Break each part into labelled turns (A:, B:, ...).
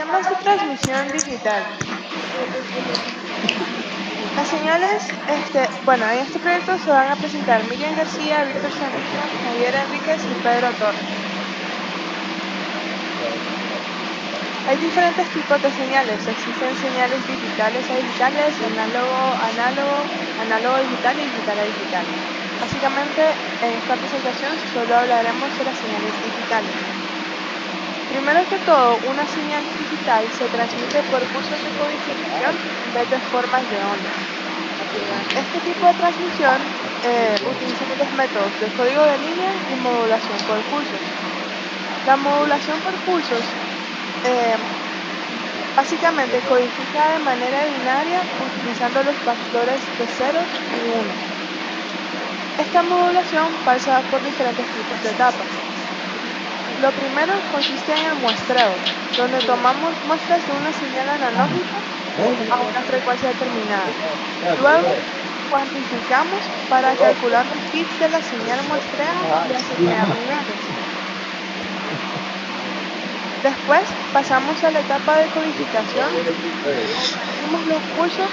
A: Sistemas de transmisión digital. Las señales, en este proyecto se van a presentar Miriam García, Víctor Sandino, Javier Enríquez y Pedro Torres. Hay diferentes tipos de señales. Existen señales digitales a digitales, análogo a digital y digital a digital. Básicamente, en esta presentación solo hablaremos de las señales digitales. Primero que todo, una señal digital se transmite por pulsos de codificación en vez de formas de onda. Este tipo de transmisión utiliza los métodos de código de línea y modulación por pulsos. La modulación por pulsos básicamente codifica de manera binaria utilizando los valores de ceros y unos. Esta modulación pasa por diferentes tipos de etapas. Lo primero consiste en el muestreo, donde tomamos muestras de una señal analógica a una frecuencia determinada. Luego, cuantificamos para calcular los bits de la señal muestreada y asignar niveles. Después pasamos a la etapa de codificación, convertimos los pulsos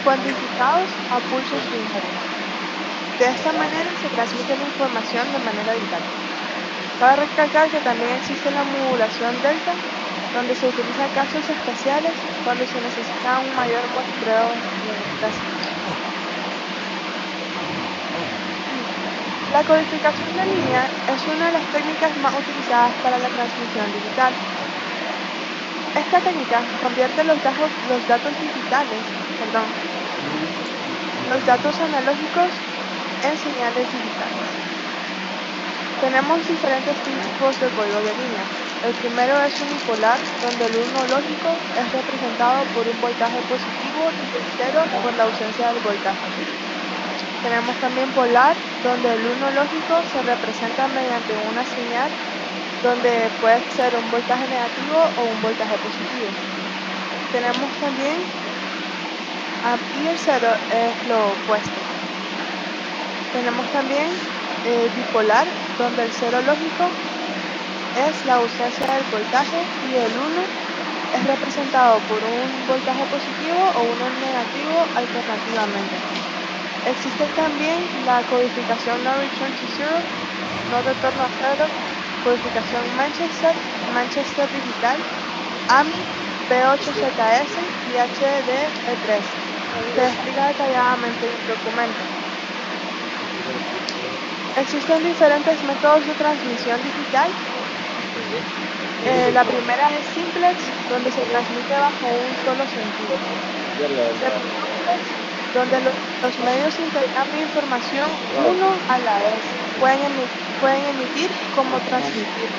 A: cuantificados a pulsos binarios. De esta manera se transmite la información de manera digital. Cabe recalcar que también existe la modulación delta, donde se utilizan casos especiales cuando se necesita un mayor muestreo de esta señal. La codificación de línea es una de las técnicas más utilizadas para la transmisión digital. Esta técnica convierte los datos analógicos en señales digitales. Tenemos diferentes tipos de código de línea. El primero es unipolar, donde el 1 lógico es representado por un voltaje positivo y el 0 por la ausencia del voltaje. Tenemos también polar, donde el 1 lógico se representa mediante una señal donde puede ser un voltaje negativo o un voltaje positivo. Tenemos también y el 0 es lo opuesto. Tenemos también bipolar, donde el 0 lógico es la ausencia del voltaje y el 1 es representado por un voltaje positivo o uno negativo alternativamente. Existe también la codificación no return to zero, no retorno a cero, codificación Manchester digital, AMI, P8ZS y HDE3. Se explica detalladamente en el documento. Existen diferentes métodos de transmisión digital. La primera es simplex, donde se transmite bajo un solo sentido. Semiduplex, donde los medios intercambian información uno a la vez. Pueden emitir como transmitir.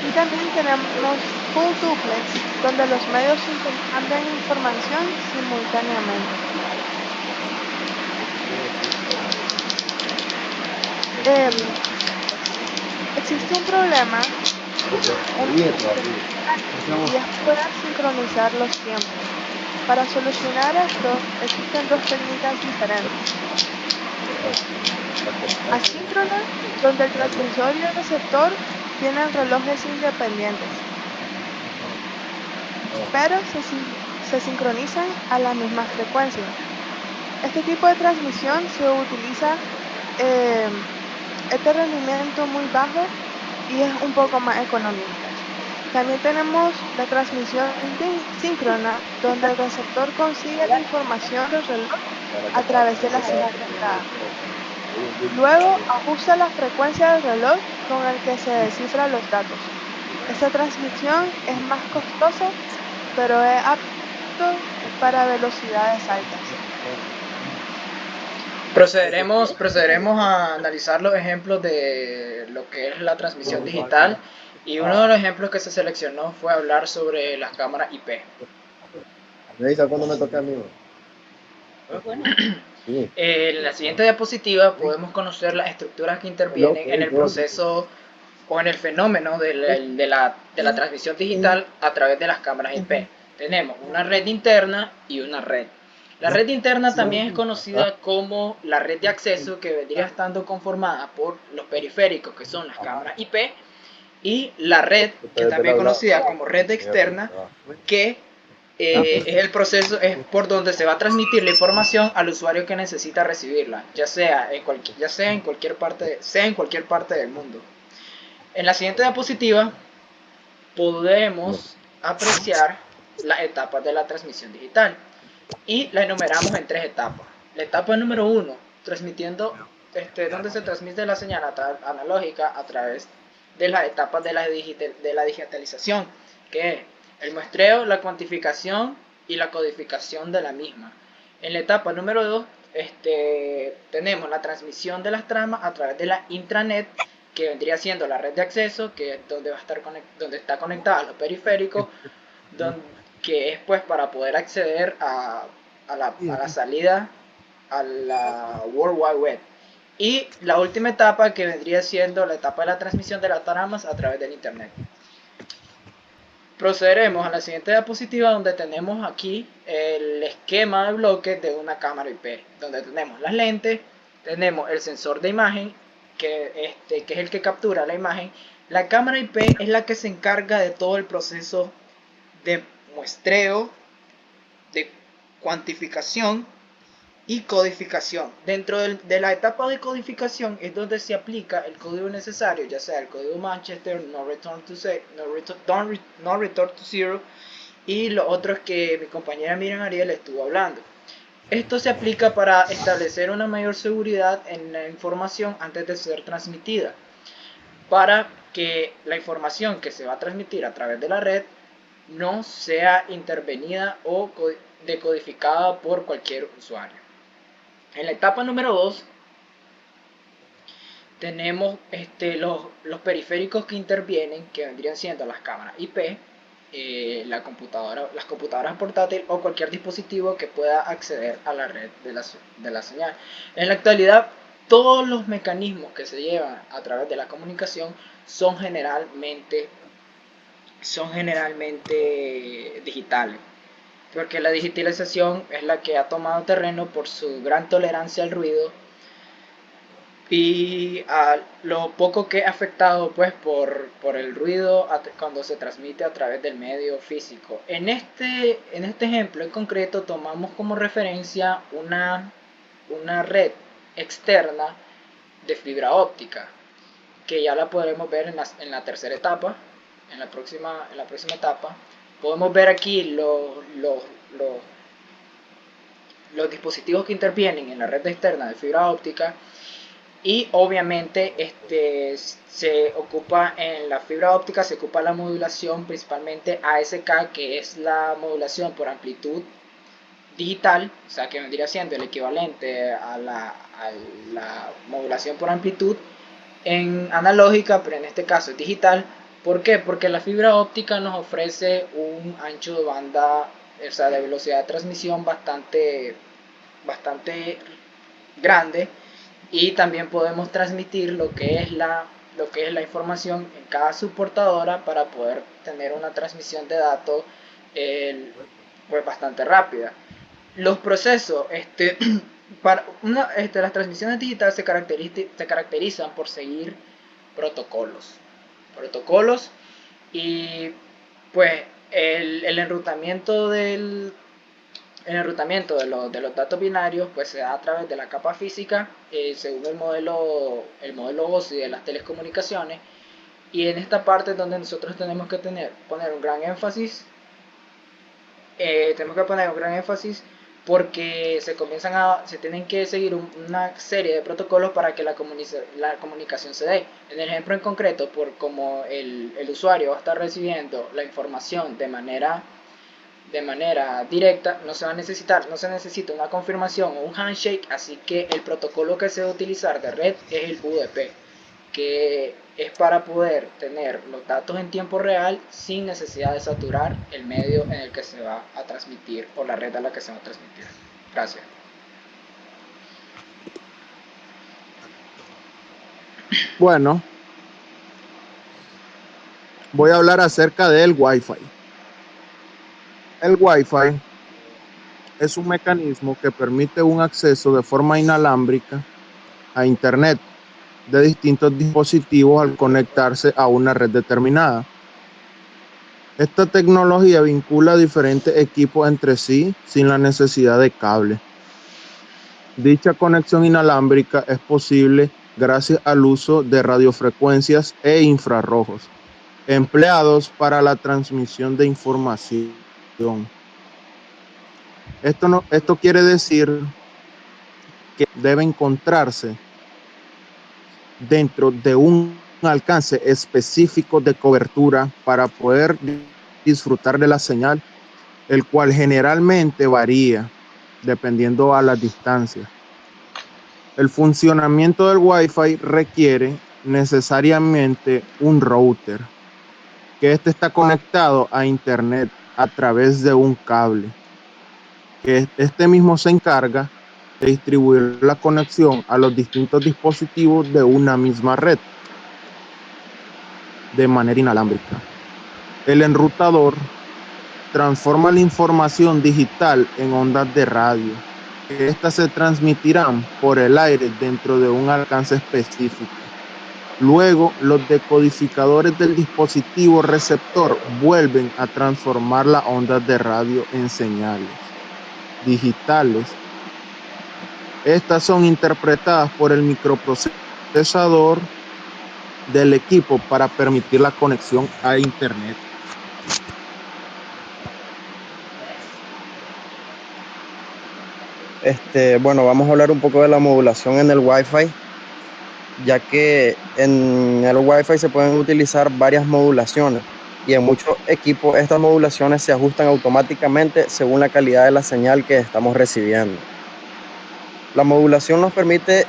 A: Y también tenemos full duplex, donde los medios intercambian información simultáneamente. Existe un problema y es poder sincronizar los tiempos. Para solucionar esto, existen dos técnicas diferentes. Asíncrona, donde el transmisor y el receptor tienen relojes independientes, pero se sincronizan a la misma frecuencia. Este tipo de transmisión se utiliza este rendimiento muy bajo y es un poco más económica. También tenemos la transmisión síncrona, donde el receptor consigue la información del reloj a través de la señal captada. Luego ajusta la frecuencia del reloj con el que se descifran los datos. Esta transmisión es más costosa, pero es apto para velocidades altas.
B: Procederemos a analizar los ejemplos de lo que es la transmisión digital, y uno de los ejemplos que se seleccionó fue hablar sobre las cámaras IP.
C: Me avisa cuando me toque a mí.
B: En la siguiente diapositiva podemos conocer las estructuras que intervienen en el proceso o en el fenómeno de la transmisión digital a través de las cámaras IP. Tenemos una red interna y una red. La red interna también es conocida como la red de acceso, que vendría estando conformada por los periféricos, que son las cámaras IP, y la red, que
C: Ustedes
B: también
C: ven
B: conocida
C: hablar.
B: como red externa, que es el proceso, es por donde se va a transmitir la información al usuario que necesita recibirla, ya sea en cualquier parte del mundo. En la siguiente diapositiva podemos apreciar las etapas de la transmisión digital y la enumeramos en 3 etapas. La etapa número 1, transmitiendo donde se transmite la señal analógica a través de las etapas de la digitalización, que es el muestreo, la cuantificación y la codificación de la misma. En la etapa número 2 tenemos la transmisión de las tramas a través de la intranet, que vendría siendo la red de acceso, que es donde está conectada a los periféricos, que es pues para poder acceder a la salida a la World Wide Web. Y la última etapa, que vendría siendo la etapa de la transmisión de las tramas a través del internet. Procederemos a la siguiente diapositiva, donde tenemos aquí el esquema de bloques de una cámara IP, donde tenemos las lentes, tenemos el sensor de imagen, que es el que captura la imagen. La cámara IP es la que se encarga de todo el proceso de muestreo, de cuantificación y codificación. Dentro de la etapa de codificación es donde se aplica el código necesario, ya sea el código Manchester, no return to zero, y los otros que mi compañera Miriam Ariel estuvo hablando. Esto se aplica para establecer una mayor seguridad en la información antes de ser transmitida, para que la información que se va a transmitir a través de la red no sea intervenida o decodificada por cualquier usuario. En la etapa número 2 tenemos los periféricos que intervienen, que vendrían siendo las cámaras IP, las computadoras portátiles o cualquier dispositivo que pueda acceder a la red de la señal. En la actualidad, todos los mecanismos que se llevan a través de la comunicación son generalmente digitales, porque la digitalización es la que ha tomado terreno por su gran tolerancia al ruido y a lo poco que ha afectado pues por el ruido cuando se transmite a través del medio físico. En este ejemplo en concreto tomamos como referencia una red externa de fibra óptica, que ya la podremos ver en la tercera etapa. En la próxima etapa podemos ver aquí los dispositivos que intervienen en la red externa de fibra óptica, y obviamente se ocupa en la fibra óptica, se ocupa la modulación principalmente ASK, que es la modulación por amplitud digital, o sea que vendría siendo el equivalente a la modulación por amplitud en analógica, pero en este caso es digital. ¿Por qué? Porque la fibra óptica nos ofrece un ancho de banda, o sea, de velocidad de transmisión bastante grande, y también podemos transmitir lo que es la información en cada subportadora para poder tener una transmisión de datos pues bastante rápida. Los procesos las transmisiones digitales se caracterizan por seguir protocolos, y pues el enrutamiento de los datos binarios pues se da a través de la capa física, según el modelo OSI de las telecomunicaciones. Y en esta parte es donde nosotros tenemos que poner un gran énfasis, porque se tienen que seguir una serie de protocolos para que la comunicación se dé. En el ejemplo en concreto, por como el usuario va a estar recibiendo la información de manera directa, no se necesita una confirmación o un handshake, así que el protocolo que se va a utilizar de red es el UDP, que es para poder tener los datos en tiempo real sin necesidad de saturar el medio en el que se va a transmitir o la red a la que se va a transmitir. Gracias.
D: Bueno, voy a hablar acerca del Wi-Fi. El Wi-Fi es un mecanismo que permite un acceso de forma inalámbrica a Internet de distintos dispositivos al conectarse a una red determinada. Esta tecnología vincula diferentes equipos entre sí sin la necesidad de cable. Dicha conexión inalámbrica es posible gracias al uso de radiofrecuencias e infrarrojos, empleados para la transmisión de información. Esto quiere decir que debe encontrarse dentro de un alcance específico de cobertura para poder disfrutar de la señal, el cual generalmente varía dependiendo a las distancias. El funcionamiento del Wi-Fi requiere necesariamente un router, que está conectado a Internet a través de un cable, que este mismo se encarga de distribuir la conexión a los distintos dispositivos de una misma red de manera inalámbrica. El enrutador transforma la información digital en ondas de radio. Estas se transmitirán por el aire dentro de un alcance específico. Luego, los decodificadores del dispositivo receptor vuelven a transformar las ondas de radio en señales digitales. Estas son interpretadas por el microprocesador del equipo para permitir la conexión a Internet.
C: Bueno, vamos a hablar un poco de la modulación en el Wi-Fi, ya que en el Wi-Fi se pueden utilizar varias modulaciones y en muchos equipos estas modulaciones se ajustan automáticamente según la calidad de la señal que estamos recibiendo. La modulación nos permite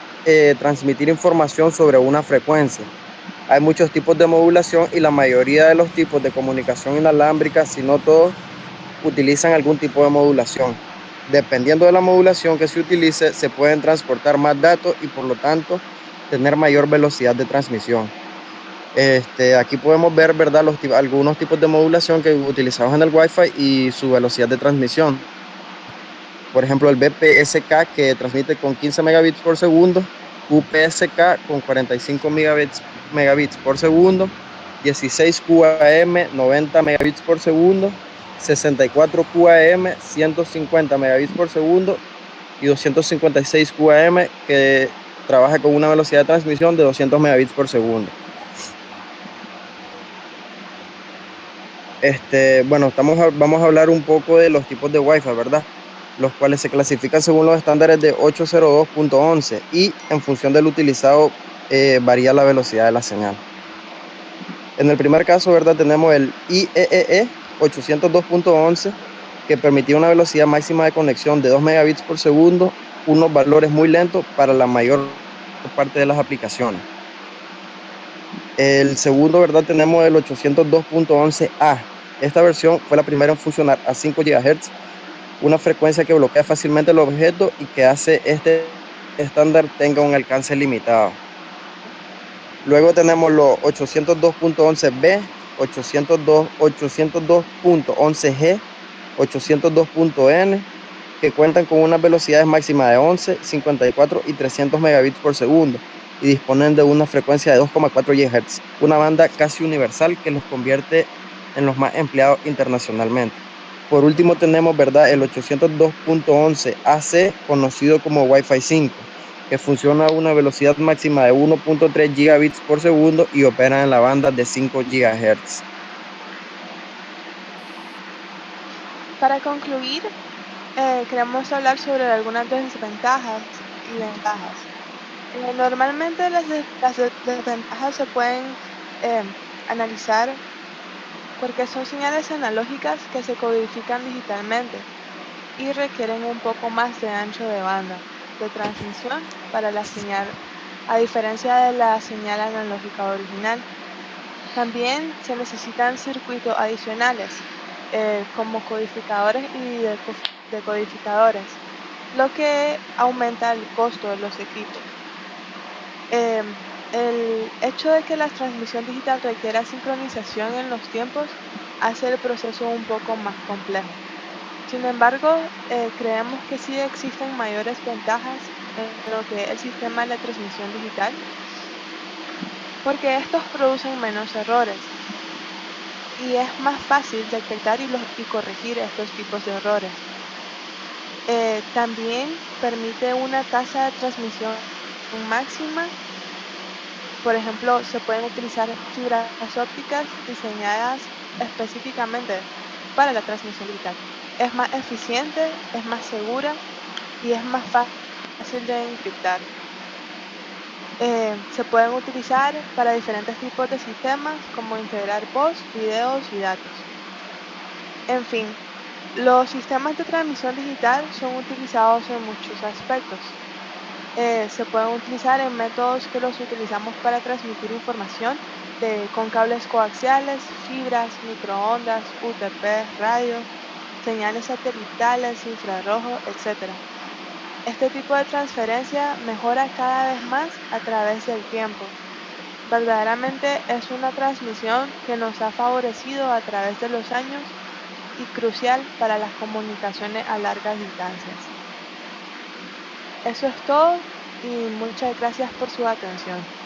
C: transmitir información sobre una frecuencia. Hay muchos tipos de modulación y la mayoría de los tipos de comunicación inalámbrica, si no todos, utilizan algún tipo de modulación. Dependiendo de la modulación que se utilice, se pueden transportar más datos y por lo tanto tener mayor velocidad de transmisión. Aquí podemos ver, ¿verdad?, algunos tipos de modulación que utilizamos en el Wi-Fi y su velocidad de transmisión. Por ejemplo, el BPSK, que transmite con 15 megabits por segundo, UPSK con 45 megabits por segundo, 16 QAM 90 megabits por segundo, 64 QAM 150 megabits por segundo y 256 QAM que trabaja con una velocidad de transmisión de 200 megabits por segundo. Bueno, vamos a hablar un poco de los tipos de Wi-Fi, ¿verdad? Los cuales se clasifican según los estándares de 802.11 y en función del utilizado varía la velocidad de la señal. En el primer caso, ¿verdad?, tenemos el IEEE 802.11 que permitía una velocidad máxima de conexión de 2 megabits por segundo, unos valores muy lentos para la mayor parte de las aplicaciones. El segundo, ¿verdad?, tenemos el 802.11a. Esta versión fue la primera en funcionar a 5 GHz, una frecuencia que bloquea fácilmente el objeto y que hace este estándar tenga un alcance limitado. Luego tenemos los 802.11b, 802.11g, 802.n, que cuentan con unas velocidades máximas de 11, 54 y 300 megabits por segundo y disponen de una frecuencia de 2,4 GHz, una banda casi universal que los convierte en los más empleados internacionalmente. Por último tenemos, ¿verdad?, el 802.11ac, conocido como Wi-Fi 5, que funciona a una velocidad máxima de 1.3 gigabits por segundo y opera en la banda de 5 GHz.
A: Para concluir, queremos hablar sobre algunas desventajas y ventajas. Normalmente las desventajas se pueden analizar porque son señales analógicas que se codifican digitalmente y requieren un poco más de ancho de banda de transmisión para la señal, a diferencia de la señal analógica original. También se necesitan circuitos adicionales, como codificadores y decodificadores, lo que aumenta el costo de los equipos. El hecho de que la transmisión digital requiera sincronización en los tiempos hace el proceso un poco más complejo. Sin embargo, creemos que sí existen mayores ventajas en lo que es el sistema de la transmisión digital, porque estos producen menos errores y es más fácil detectar y corregir estos tipos de errores. También permite una tasa de transmisión máxima. Por ejemplo, se pueden utilizar fibras ópticas diseñadas específicamente para la transmisión digital. Es más eficiente, es más segura y es más fácil de encriptar. Se pueden utilizar para diferentes tipos de sistemas, como integrar voz, videos y datos. En fin, los sistemas de transmisión digital son utilizados en muchos aspectos. Se pueden utilizar en métodos que los utilizamos para transmitir información con cables coaxiales, fibras, microondas, UTP, radio, señales satelitales, infrarrojo, etc. Este tipo de transferencia mejora cada vez más a través del tiempo. Verdaderamente es una transmisión que nos ha favorecido a través de los años y crucial para las comunicaciones a largas distancias. Eso es todo y muchas gracias por su atención.